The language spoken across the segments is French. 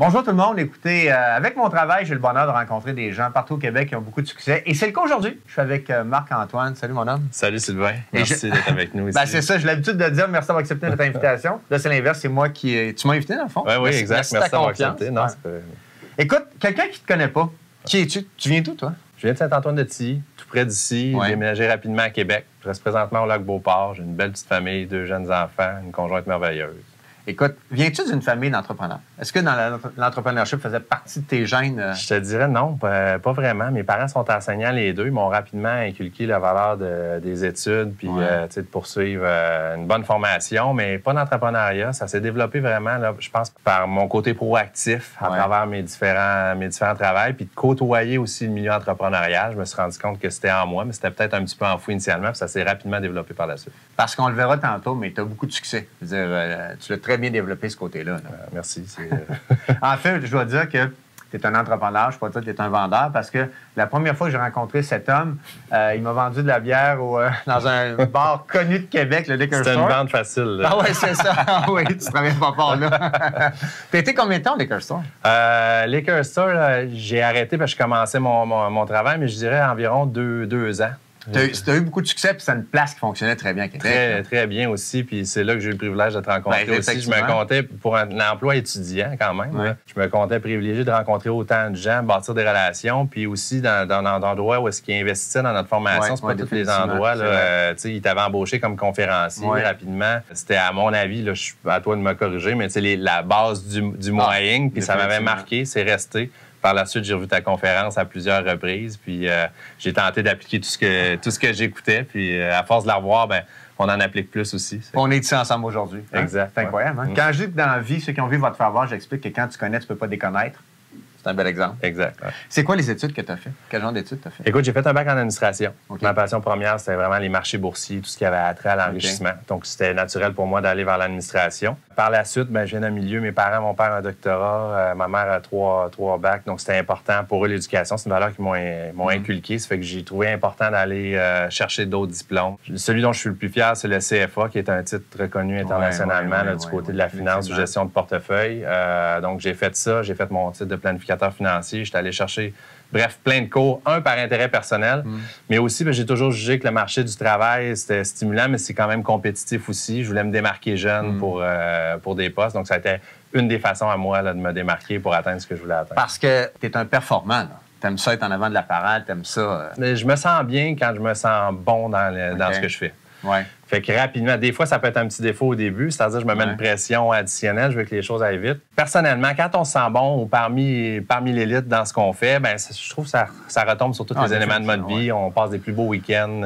Bonjour tout le monde. Écoutez, avec mon travail, j'ai le bonheur de rencontrer des gens partout au Québec qui ont beaucoup de succès. Et c'est le cas aujourd'hui. Je suis avec Marc-Antoine. Salut mon homme. Salut Sylvain. Merci d'être avec nous ici. Ben, c'est ça, j'ai l'habitude de dire merci d'avoir accepté notre invitation. Là, c'est l'inverse, c'est moi qui... Tu m'as invité dans le fond? Oui, exact. Merci d'avoir accepté. Non, Écoute, quelqu'un qui ne te connaît pas, qui es-tu? Tu viens d'où, toi? Je viens de Saint-Antoine-de-Tilly, tout près d'ici. J'ai déménagé rapidement à Québec. Je reste présentement au Lac-Beauport. J'ai une belle petite famille, 2 jeunes enfants, une conjointe merveilleuse. Écoute, viens-tu d'une famille d'entrepreneurs? Est-ce que dans l'entrepreneurship faisait partie de tes gènes? Je te dirais non, pas vraiment. Mes parents sont enseignants les deux. Ils m'ont rapidement inculqué la valeur des études puis de poursuivre une bonne formation, mais pas d'entrepreneuriat. Ça s'est développé vraiment, là, je pense, par mon côté proactif à travers mes différents travails, puis de côtoyer aussi le milieu entrepreneurial. Je me suis rendu compte que c'était en moi, mais c'était peut-être un petit peu enfoui initialement, puis ça s'est rapidement développé par la suite. Parce qu'on le verra tantôt, mais tu as beaucoup de succès. Je veux dire, tu l'as très bien développé, ce côté-là. Merci. En fait, je dois dire que tu es un entrepreneur, je ne sais pas dire que tu es un vendeur, parce que la première fois que j'ai rencontré cet homme, il m'a vendu de la bière dans un bar connu de Québec, le Liquor Store. C'était une vente facile. Là. Ah oui, c'est ça. Ah oui, tu travailles pas fort là. Tu as été combien de temps au Liquor Store? Liquor Store, j'ai arrêté parce que je commençais mon travail, mais je dirais environ 2 ans. Tu as eu beaucoup de succès, puis c'est une place qui fonctionnait très bien à Québec. Très bien aussi, puis c'est là que j'ai eu le privilège de te rencontrer aussi. Je me comptais, pour un emploi étudiant quand même, je me comptais privilégié de rencontrer autant de gens, bâtir des relations, puis aussi dans un endroit où est-ce qu'ils investissaient dans notre formation. C'est pas tous les endroits. Ils t'avaient embauché comme conférencier rapidement. C'était, à mon avis, là, à toi de me corriger, mais la base du moyen, puis ça m'avait marqué, c'est resté. Par la suite, j'ai revu ta conférence à plusieurs reprises, puis j'ai tenté d'appliquer tout ce que j'écoutais, puis à force de la revoir, ben, on en applique plus aussi. On est ici ensemble aujourd'hui. Hein? Exact. C'est incroyable. Hein? Quand je dis que dans la vie, ceux qui ont vu votre faveur, j'explique que quand tu connais, tu ne peux pas déconnaître. C'est un bel exemple. Exact. Ouais. C'est quoi les études que tu as fait? Quel genre d'études tu as fait? Écoute, j'ai fait un bac en administration. Ma passion première, c'était vraiment les marchés boursiers, tout ce qui avait attrait à l'enrichissement. Donc, c'était naturel pour moi d'aller vers l'administration. Par la suite, ben, je viens d'un milieu, mes parents, mon père a un doctorat, ma mère a trois bacs, donc c'était important pour eux l'éducation. C'est une valeur qu'ils m'ont inculquée. Ça fait que j'ai trouvé important d'aller chercher d'autres diplômes. Celui dont je suis le plus fier, c'est le CFA, qui est un titre reconnu internationalement du côté de la finance, de gestion de portefeuille. Donc, j'ai fait ça, j'ai fait mon titre de planificateur financier. J'étais allé chercher, bref, plein de cours, un par intérêt personnel, mais aussi, j'ai toujours jugé que le marché du travail, c'était stimulant, mais c'est quand même compétitif aussi. Je voulais me démarquer jeune pour des postes, donc ça a été une des façons à moi là, de me démarquer pour atteindre ce que je voulais atteindre. Parce que tu es un performant, tu aimes ça être en avant de la parade, tu aimes ça... Mais je me sens bien quand je me sens bon dans ce que je fais. Ouais. Fait que rapidement, des fois, ça peut être un petit défaut au début, c'est-à-dire que je me mets une pression additionnelle, je veux que les choses aillent vite. Personnellement, quand on se sent bon ou parmi l'élite dans ce qu'on fait, ben, je trouve que ça retombe sur tous les éléments de notre vie. On passe des plus beaux week-ends.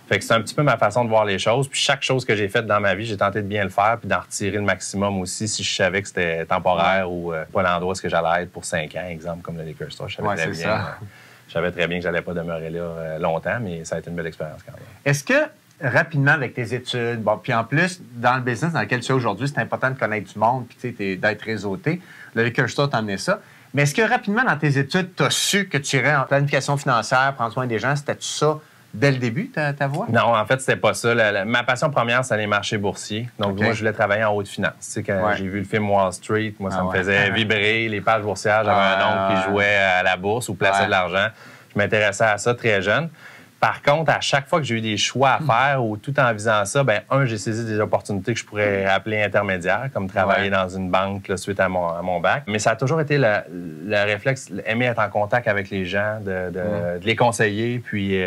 Fait que c'est un petit peu ma façon de voir les choses. Puis chaque chose que j'ai faite dans ma vie, j'ai tenté de bien le faire puis d'en retirer le maximum aussi si je savais que c'était temporaire ou pas l'endroit où j'allais être pour 5 ans, exemple, comme le Liquor Store. Je savais très bien que j'allais pas demeurer là longtemps, mais ça a été une belle expérience quand même. Est-ce que rapidement, avec tes études, puis en plus, dans le business dans lequel tu es aujourd'hui, c'est important de connaître du monde puis d'être réseauté. Le Liquor Store t'a amené ça. Mais est-ce que rapidement, dans tes études, tu as su que tu irais en planification financière, prendre soin des gens? C'était-tu ça dès le début, ta voie? Non, en fait, c'était pas ça. Ma passion première, c'est les marchés boursiers. Donc, moi, je voulais travailler en haute finance. Tu sais, quand j'ai vu le film Wall Street, moi, ça me faisait vibrer. Les pages boursières, j'avais un oncle qui jouait à la bourse ou plaçait de l'argent. Je m'intéressais à ça très jeune. Par contre, à chaque fois que j'ai eu des choix à faire ou tout en visant ça, ben j'ai saisi des opportunités que je pourrais appeler intermédiaires, comme travailler dans une banque là, suite à mon bac. Mais ça a toujours été le réflexe, aimer être en contact avec les gens, de les conseiller, puis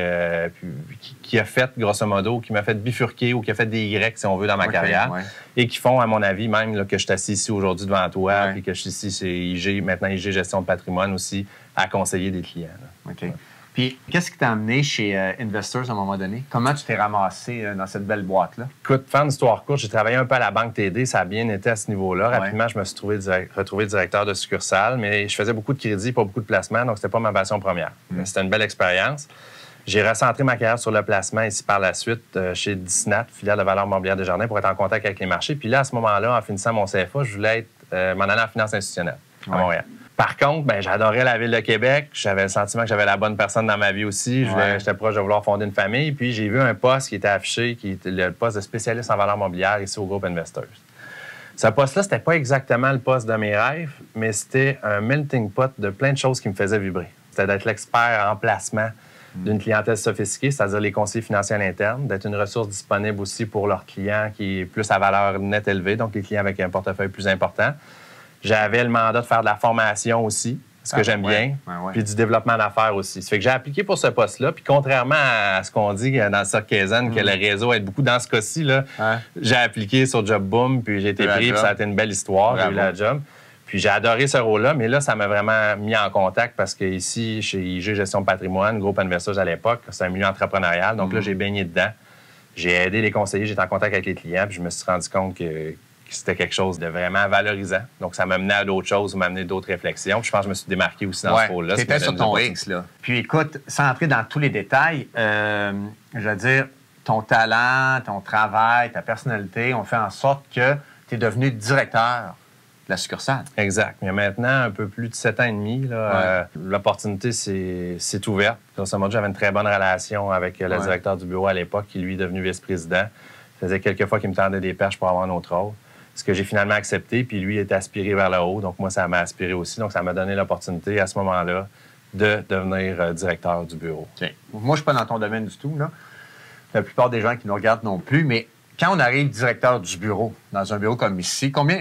qui a fait, grosso modo, qui m'a fait bifurquer ou qui a fait des Y, si on veut, dans ma carrière, et qui font, à mon avis, même là, que je suis assis ici aujourd'hui devant toi, puis que je suis ici chez IG, maintenant IG Gestion de patrimoine aussi, à conseiller des clients. Là. OK. Puis, qu'est-ce qui t'a amené chez Investors à un moment donné? Comment tu t'es ramassé dans cette belle boîte-là? Écoute, fin d'histoire courte, j'ai travaillé un peu à la Banque TD, ça a bien été à ce niveau-là. Rapidement, je me suis retrouvé directeur de succursale, mais je faisais beaucoup de crédits, pas beaucoup de placements, donc c'était pas ma passion première. C'était une belle expérience. J'ai recentré ma carrière sur le placement ici par la suite chez Disnat, filiale de valeur mobilière Desjardins, pour être en contact avec les marchés. Puis là, à ce moment-là, en finissant mon CFA, je voulais m'en aller en finance institutionnelle à Montréal. Par contre, j'adorais la ville de Québec. J'avais le sentiment que j'avais la bonne personne dans ma vie aussi. J'étais proche de vouloir fonder une famille. Puis j'ai vu un poste qui était affiché, qui était le poste de spécialiste en valeur mobilière ici au groupe Investors. Ce poste-là, c'était pas exactement le poste de mes rêves, mais c'était un melting pot de plein de choses qui me faisaient vibrer. C'était d'être l'expert en placement d'une clientèle sophistiquée, c'est-à-dire les conseillers financiers à l'interne, d'être une ressource disponible aussi pour leurs clients qui est plus à valeur nette élevée, donc les clients avec un portefeuille plus important. J'avais le mandat de faire de la formation aussi, ce que j'aime bien, puis du développement d'affaires aussi. Ça fait que j'ai appliqué pour ce poste-là, puis contrairement à ce qu'on dit dans le Cirque Kaizen, que le réseau aide beaucoup, dans ce cas-ci, là, j'ai appliqué sur Job Boom, puis j'ai été pris, puis ça a été une belle histoire, j'ai eu la job. Puis j'ai adoré ce rôle-là, mais là, ça m'a vraiment mis en contact parce que ici, chez IG Gestion de patrimoine, Groupe Investors à l'époque, c'est un milieu entrepreneurial. Donc là, j'ai baigné dedans. J'ai aidé les conseillers, j'étais en contact avec les clients, puis je me suis rendu compte que c'était quelque chose de vraiment valorisant. Donc ça m'a mené à d'autres choses, m'a amené d'autres réflexions. Puis je pense que je me suis démarqué aussi dans ce rôle-là. C'était sur ton X, là. Puis écoute, sans entrer dans tous les détails, je veux dire, ton talent, ton travail, ta personnalité ont fait en sorte que tu es devenu directeur de la succursale. Exact. Il y a maintenant un peu plus de 7 ans et demi, l'opportunité s'est ouverte. Grosso modo, j'avais une très bonne relation avec le directeur du bureau à l'époque, qui lui est devenu vice-président. Ça faisait quelques fois qu'il me tendait des perches pour avoir un autre rôle. Ce que j'ai finalement accepté, puis lui était aspiré vers le haut. Donc moi, ça m'a aspiré aussi. Donc ça m'a donné l'opportunité à ce moment-là de devenir directeur du bureau. Okay. Moi, je ne suis pas dans ton domaine du tout, là. La plupart des gens qui nous regardent non plus, mais quand on arrive directeur du bureau, dans un bureau comme ici, combien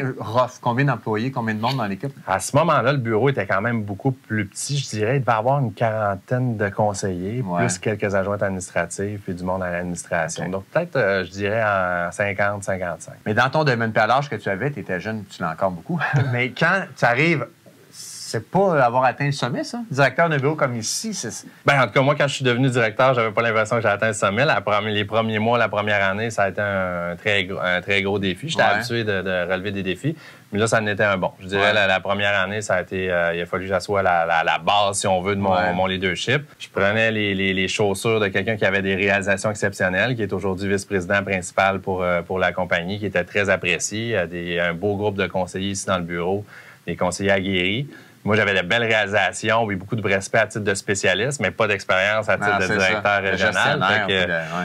d'employés, combien de monde dans l'équipe? À ce moment-là, le bureau était quand même beaucoup plus petit. Je dirais, il devait y avoir une quarantaine de conseillers, plus quelques adjointes administratives, puis du monde à l'administration. Okay. Donc, peut-être, je dirais, en 50-55. Mais dans ton domaine, puis à l'âge que tu avais, tu étais jeune, tu l'as encore beaucoup. Mais quand tu arrives, c'est pas avoir atteint le sommet, ça? Directeur d'un bureau comme ici, c'est... Bien, en tout cas, moi, quand je suis devenu directeur, j'avais pas l'impression que j'ai atteint le sommet. Les premiers mois, la première année, ça a été un très gros défi. J'étais habitué de relever des défis. Mais là, ça en était un bon. Je dirais, la première année, ça a été... il a fallu que j'assoie la base, si on veut, de mon leadership. Je prenais les chaussures de quelqu'un qui avait des réalisations exceptionnelles, qui est aujourd'hui vice-président principal pour la compagnie, qui était très apprécié. Un beau groupe de conseillers ici dans le bureau, des conseillers aguerris. Moi, j'avais de belles réalisations, oui, beaucoup de respect à titre de spécialiste, mais pas d'expérience à titre de directeur régional.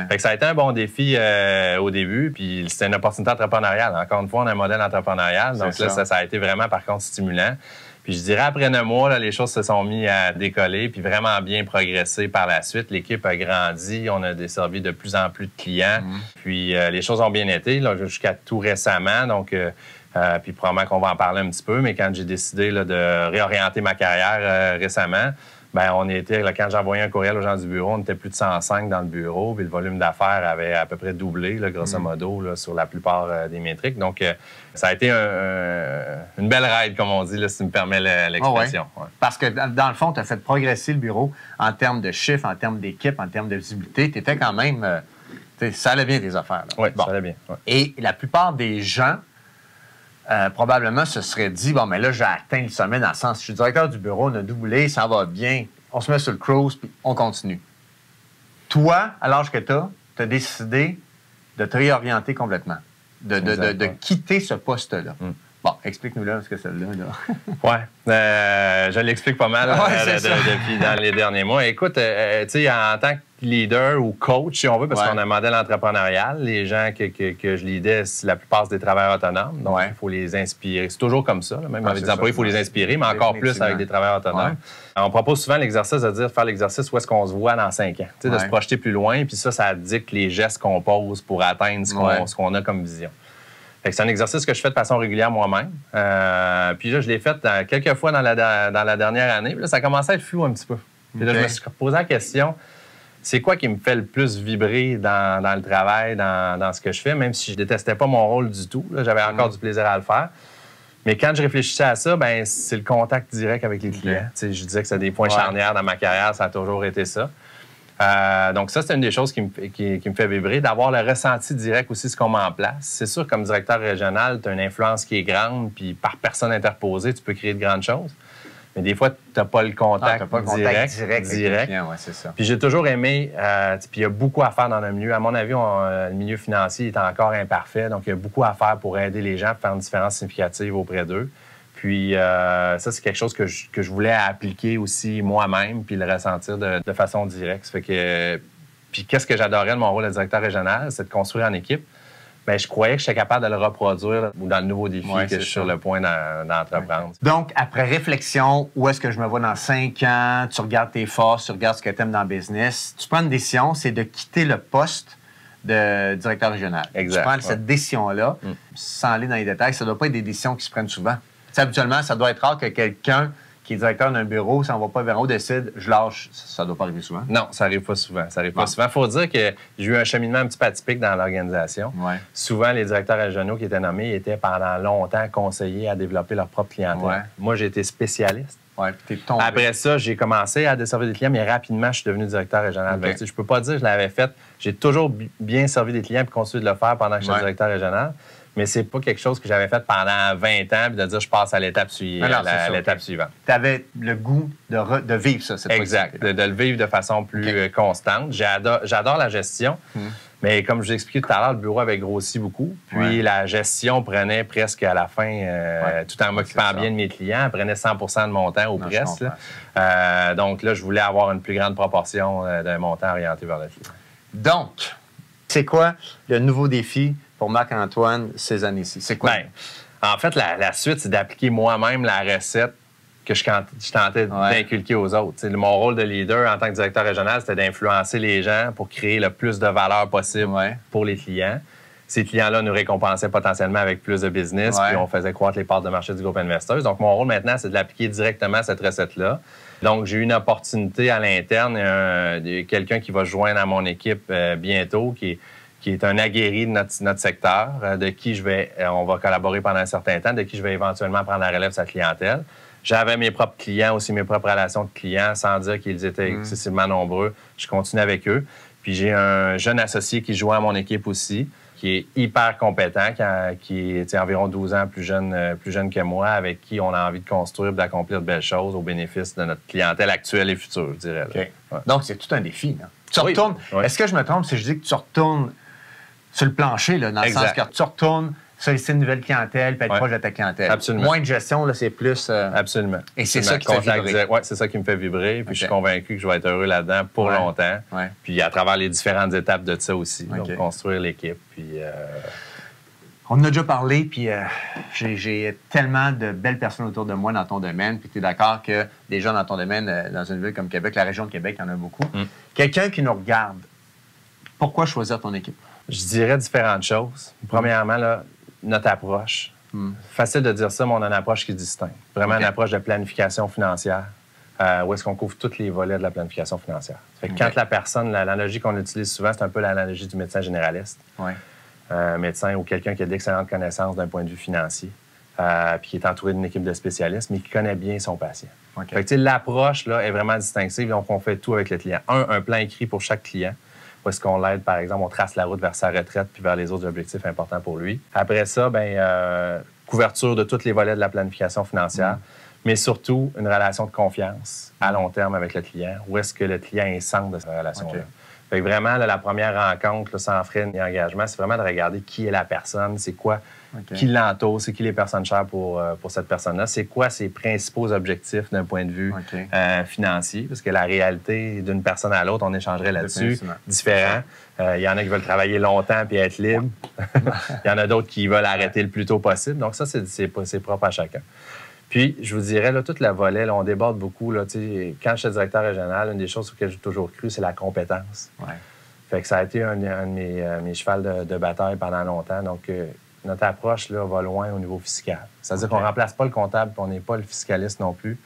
Fait que ça a été un bon défi au début, puis c'était une opportunité entrepreneuriale. Encore une fois, on a un modèle entrepreneurial, donc là, ça a été vraiment, par contre, stimulant. Puis je dirais, après 9 mois, là, les choses se sont mises à décoller, puis vraiment bien progresser par la suite. L'équipe a grandi, on a desservi de plus en plus de clients, puis les choses ont bien été, là, jusqu'à tout récemment, donc... puis probablement qu'on va en parler un petit peu, mais quand j'ai décidé là, de réorienter ma carrière récemment, bien, on était, là, quand j'envoyais un courriel aux gens du bureau, on était plus de 105 dans le bureau, puis le volume d'affaires avait à peu près doublé, là, grosso modo, là, sur la plupart des métriques. Donc, ça a été une belle ride, comme on dit, là, si tu me permets l'expression. Parce que, dans le fond, tu as fait progresser le bureau en termes de chiffres, en termes d'équipe, en termes de visibilité. Tu étais quand même... ça allait bien, tes affaires. Oui, ça allait bien. Ouais. Et la plupart des gens... probablement se serait dit, bon, mais là, j'ai atteint le sommet dans le sens, je suis directeur du bureau, on a doublé, ça va bien, on se met sur le cruise, puis on continue. Toi, à l'âge que tu as décidé de te réorienter complètement, de quitter ce poste-là. Bon, explique-nous-là, ce que c'est là. Oui, je l'explique pas mal depuis dans les derniers mois. Écoute, tu sais, en tant que leader ou coach, si on veut, parce qu'on a un modèle entrepreneurial, les gens que je leadais, la plupart, c'est des travailleurs autonomes. Donc, il faut les inspirer. C'est toujours comme ça. Là. Même avec des employés, il faut les inspirer, mais encore plus avec des travailleurs autonomes. On propose souvent l'exercice de dire, faire l'exercice où est-ce qu'on se voit dans 5 ans. Tu sais, de se projeter plus loin, puis ça dicte les gestes qu'on pose pour atteindre ce qu'on a comme vision. C'est un exercice que je fais de façon régulière moi-même. Puis là, je l'ai fait quelques fois dans la dernière année. Puis là, ça a commencé à être flou un petit peu. Puis là, je me suis posé la question, c'est quoi qui me fait le plus vibrer dans le travail, dans ce que je fais, même si je détestais pas mon rôle du tout. J'avais encore du plaisir à le faire. Mais quand je réfléchissais à ça, ben c'est le contact direct avec les clients. Je disais que c'est des points charnières dans ma carrière, ça a toujours été ça. Donc ça, c'est une des choses qui me fait vibrer, d'avoir le ressenti direct aussi, ce qu'on met en place. C'est sûr, comme directeur régional, tu as une influence qui est grande, puis par personne interposée, tu peux créer de grandes choses. Mais des fois, tu n'as pas le contact direct. C'est ça. Puis j'ai toujours aimé, puis il y a beaucoup à faire dans le milieu. À mon avis, le milieu financier est encore imparfait, donc il y a beaucoup à faire pour aider les gens à faire une différence significative auprès d'eux. Puis ça, c'est quelque chose que je voulais appliquer aussi moi-même, puis le ressentir de façon directe. Ça fait que, puis qu'est-ce que j'adorais de mon rôle de directeur régional, c'est de construire en équipe. bien, je croyais que j'étais capable de le reproduire ou dans le nouveau défi que je suis sur le point d'entreprendre. Donc, après réflexion, où est-ce que je me vois dans 5 ans? Tu regardes tes forces, tu regardes ce que tu aimes dans le business. Tu prends une décision, c'est de quitter le poste de directeur régional. Exact. Tu prends cette décision-là, sans aller dans les détails, ça ne doit pas être des décisions qui se prennent souvent. T'sais, habituellement, ça doit être rare que quelqu'un qui est directeur d'un bureau, s'en va pas vers où, décide, je lâche. Ça ne doit pas arriver souvent. Non, ça n'arrive pas souvent. Ça arrive pas souvent. Il faut dire que j'ai eu un cheminement un petit peu atypique dans l'organisation. Ouais. Souvent, les directeurs régionaux qui étaient nommés étaient pendant longtemps conseillers à développer leur propre clientèle. Ouais. Moi, j'ai été spécialiste. Ouais, puis t'es tombé. Après ça, j'ai commencé à desservir des clients, mais rapidement, je suis devenu directeur régional. Okay. Je peux pas dire que je l'avais fait. J'ai toujours bien servi des clients et continué de le faire pendant que j'étais directeur régional. Mais c'est pas quelque chose que j'avais fait pendant 20 ans puis de dire je passe à l'étape suivante. Tu avais le goût de vivre ça, cette exact, de le vivre de façon plus constante. J'adore la gestion, mais comme je vous ai expliqué tout à l'heure, le bureau avait grossi beaucoup. Puis la gestion prenait presque à la fin, tout en m'occupant bien de mes clients, elle prenait 100 % de mon temps ou presque. Donc là, je voulais avoir une plus grande proportion d'un montant orienté vers le client. Donc, c'est quoi le nouveau défi pour Marc-Antoine ces années-ci? C'est quoi? Bien, en fait, la suite, c'est d'appliquer moi-même la recette que je tentais d'inculquer aux autres. T'sais, mon rôle de leader en tant que directeur régional, c'était d'influencer les gens pour créer le plus de valeur possible pour les clients. Ces clients-là nous récompensaient potentiellement avec plus de business, puis on faisait croître les parts de marché du groupe Investors. Donc, mon rôle maintenant, c'est de l'appliquer directement à cette recette-là. Donc, j'ai eu une opportunité à l'interne, quelqu'un qui va se joindre à mon équipe bientôt, qui est un aguerri de notre secteur, de qui on va collaborer pendant un certain temps, de qui je vais éventuellement prendre la relève de sa clientèle. J'avais mes propres clients, aussi mes propres relations de clients, sans dire qu'ils étaient excessivement nombreux. Je continue avec eux. Puis j'ai un jeune associé qui joint à mon équipe aussi, qui est hyper compétent, qui est environ 12 ans plus jeune que moi, avec qui on a envie de construire et d'accomplir de belles choses au bénéfice de notre clientèle actuelle et future, je dirais. Okay. Ouais. Donc, c'est tout un défi. Là. Tu retournes. Est-ce que je me trompe si je dis que tu retournes sur le plancher, là, dans le sens que tu retournes solliciter une nouvelle clientèle puis être proche de ta clientèle? Absolument. Moins de gestion, là, c'est plus... Absolument. Et c'est ça qui te fait vibrer. Oui, c'est ça qui me fait vibrer. Puis je suis convaincu que je vais être heureux là-dedans pour longtemps. Ouais. Puis à travers les différentes étapes de ça aussi. Donc, construire l'équipe. Puis... On en a déjà parlé, puis j'ai tellement de belles personnes autour de moi dans ton domaine, puis tu es d'accord que des gens dans ton domaine, dans une ville comme Québec, la région de Québec, il y en a beaucoup. Quelqu'un qui nous regarde, pourquoi choisir ton équipe? Je dirais différentes choses. Premièrement, là, notre approche. Facile de dire ça, mais on a une approche qui est distincte. Vraiment une approche de planification financière, où est-ce qu'on couvre tous les volets de la planification financière. Fait que quand la personne, l'analogie qu'on utilise souvent, c'est un peu l'analogie du médecin généraliste. Médecin ou quelqu'un qui a d'excellentes connaissances d'un point de vue financier, puis qui est entouré d'une équipe de spécialistes, mais qui connaît bien son patient. Fait que, l'approche là, est vraiment distinctive, donc on fait tout avec le client. Un plan écrit pour chaque client. Où est-ce qu'on l'aide, par exemple, on trace la route vers sa retraite puis vers les autres objectifs importants pour lui. Après ça, couverture de tous les volets de la planification financière, mais surtout une relation de confiance à long terme avec le client. Où est-ce que le client est centre de cette relation-là? Fait que vraiment, là, la première rencontre, là, sans frais ni engagement, c'est vraiment de regarder qui est la personne, c'est quoi, qui l'entoure, c'est qui les personnes chères pour cette personne-là, c'est quoi ses principaux objectifs d'un point de vue financier, parce que la réalité d'une personne à l'autre, on échangerait là-dessus, différent. Il y en a qui veulent travailler longtemps puis être libre. Il y en a d'autres qui veulent arrêter le plus tôt possible. Donc ça, c'est propre à chacun. Puis, je vous dirais, là, tout le volet, là, on déborde beaucoup. Là, quand j'étais directeur régional, une des choses auxquelles j'ai toujours cru, c'est la compétence. Fait que ça a été un de mes chevals de bataille pendant longtemps. Donc, notre approche là, va loin au niveau fiscal. C'est-à-dire qu'on ne remplace pas le comptable, puis on n'est pas le fiscaliste non plus.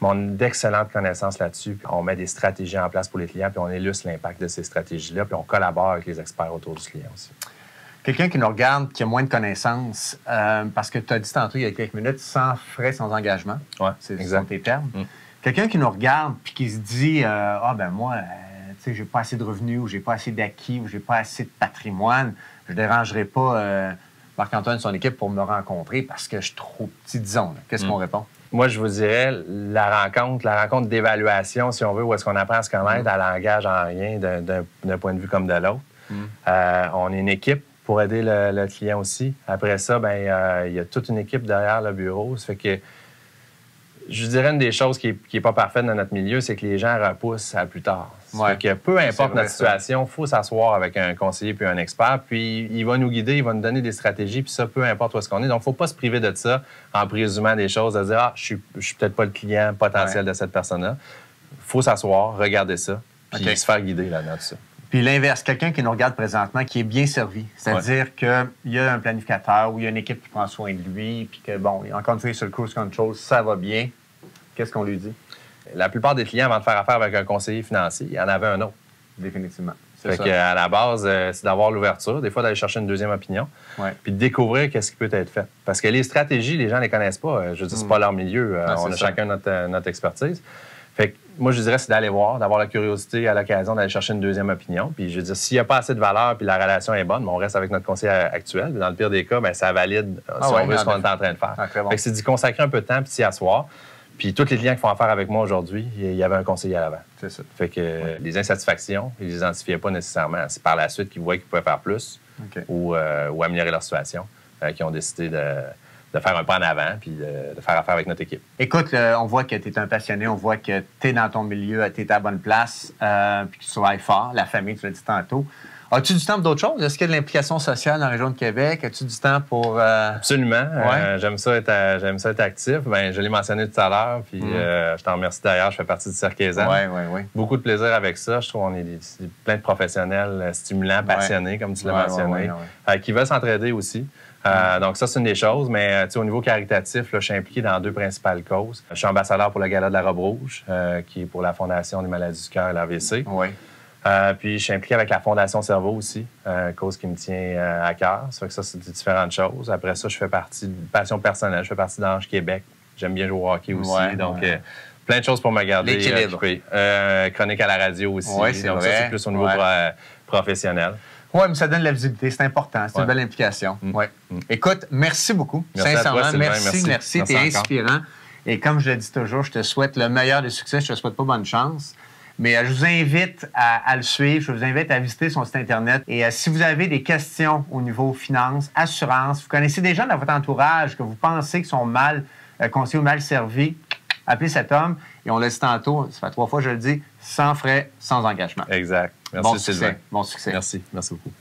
Mais on a d'excellentes connaissances là-dessus. Puis on met des stratégies en place pour les clients, puis on illustre l'impact de ces stratégies-là, puis on collabore avec les experts autour du client aussi. Quelqu'un qui nous regarde, qui a moins de connaissances, parce que tu as dit tantôt il y a quelques minutes, sans frais, sans engagement. Ce sont tes termes. Quelqu'un qui nous regarde puis qui se dit moi, tu sais, j'ai pas assez de revenus, ou j'ai pas assez d'acquis, ou j'ai pas assez de patrimoine, je dérangerai pas Marc-Antoine et son équipe pour me rencontrer parce que je suis trop petit, disons. Qu'est-ce qu'on répond? Moi, je vous dirais, la rencontre d'évaluation, si on veut, où est-ce qu'on apprend à se connaître, elle n'engage en rien d'un point de vue comme de l'autre. On est une équipe pour aider le client aussi. Après ça, il y a toute une équipe derrière le bureau. Ça fait que Je dirais une des choses qui est pas parfaite dans notre milieu, c'est que les gens repoussent à plus tard. Ouais. Que peu importe notre situation, il faut s'asseoir avec un conseiller puis un expert, puis il va nous guider, il va nous donner des stratégies, puis ça, peu importe où est-ce qu'on est. Donc, il ne faut pas se priver de ça en présumant des choses, de dire « Ah, je suis peut-être pas le client potentiel de cette personne-là ». Il faut s'asseoir, regarder ça, puis se faire guider là-dedans de ça. Puis l'inverse, quelqu'un qui nous regarde présentement, qui est bien servi, c'est-à-dire qu'il y a un planificateur ou il y a une équipe qui prend soin de lui, puis que, bon, encore une fois, sur le cruise control, ça va bien. Qu'est-ce qu'on lui dit? La plupart des clients, avant de faire affaire avec un conseiller financier, il y en avait un autre. Définitivement. Fait qu'à la base, c'est d'avoir l'ouverture, des fois d'aller chercher une deuxième opinion, puis de découvrir qu'est-ce qui peut être fait. Parce que les stratégies, les gens ne les connaissent pas. Je veux dire, c'est pas leur milieu. On a chacun notre expertise. Fait que moi, je dirais, c'est d'aller voir, d'avoir la curiosité à l'occasion d'aller chercher une deuxième opinion. Puis je veux dire, s'il n'y a pas assez de valeur puis la relation est bonne, on reste avec notre conseiller actuel. Dans le pire des cas, ça valide si on veut ce qu'on est en train de faire. Fait que c'est d'y consacrer un peu de temps puis s'y asseoir. Puis tous les clients qui font affaire avec moi aujourd'hui, il y avait un conseiller à l'avant. C'est ça. Fait que les insatisfactions, ils les identifiaient pas nécessairement. C'est par la suite qu'ils voyaient qu'ils pouvaient faire plus ou améliorer leur situation, qu'ils ont décidé de faire un pas en avant puis de faire affaire avec notre équipe. Écoute, on voit que tu es un passionné, on voit que tu es dans ton milieu, tu es à la bonne place, puis que tu travailles fort, la famille, tu l'as dit tantôt. As-tu du temps pour d'autres choses? Est-ce qu'il y a de l'implication sociale dans la région de Québec? As-tu du temps pour... Absolument. J'aime ça être actif. Je l'ai mentionné tout à l'heure, puis je t'en remercie d'ailleurs. Je fais partie du Cercle Ézanne. Oui. Beaucoup de plaisir avec ça. Je trouve qu'on est plein de professionnels stimulants, passionnés, comme tu l'as mentionné, qui veulent s'entraider aussi. Donc ça, c'est une des choses. Mais au niveau caritatif, là, je suis impliqué dans 2 principales causes. Je suis ambassadeur pour le Gala de la Robe Rouge, qui est pour la Fondation des maladies du cœur et l'AVC. Puis je suis impliqué avec la Fondation Cerveau aussi, cause qui me tient à cœur. Ça fait que ça, c'est différentes choses. Après ça, je fais partie de passion personnelle. Je fais partie d'Ange Québec. J'aime bien jouer au hockey aussi. Plein de choses pour me garder occupé. Chronique à la radio aussi. Donc ça, c'est plus au niveau professionnel. Oui, mais ça donne la visibilité. C'est important. C'est une belle implication. Écoute, merci beaucoup. Merci sincèrement, à toi, merci. T'es inspirant. Et comme je le dis toujours, je te souhaite le meilleur des succès. Je te souhaite pas bonne chance. Mais je vous invite à le suivre. Je vous invite à visiter son site Internet. Et si vous avez des questions au niveau finances, assurance, vous connaissez des gens dans votre entourage que vous pensez qu'ils sont mal conseillés ou mal servis, appelez cet homme. Et on l'a dit tantôt, ça fait 3 fois que je le dis, sans frais, sans engagement. Exact. Merci, Sylvain. Bon succès. Merci. Merci beaucoup.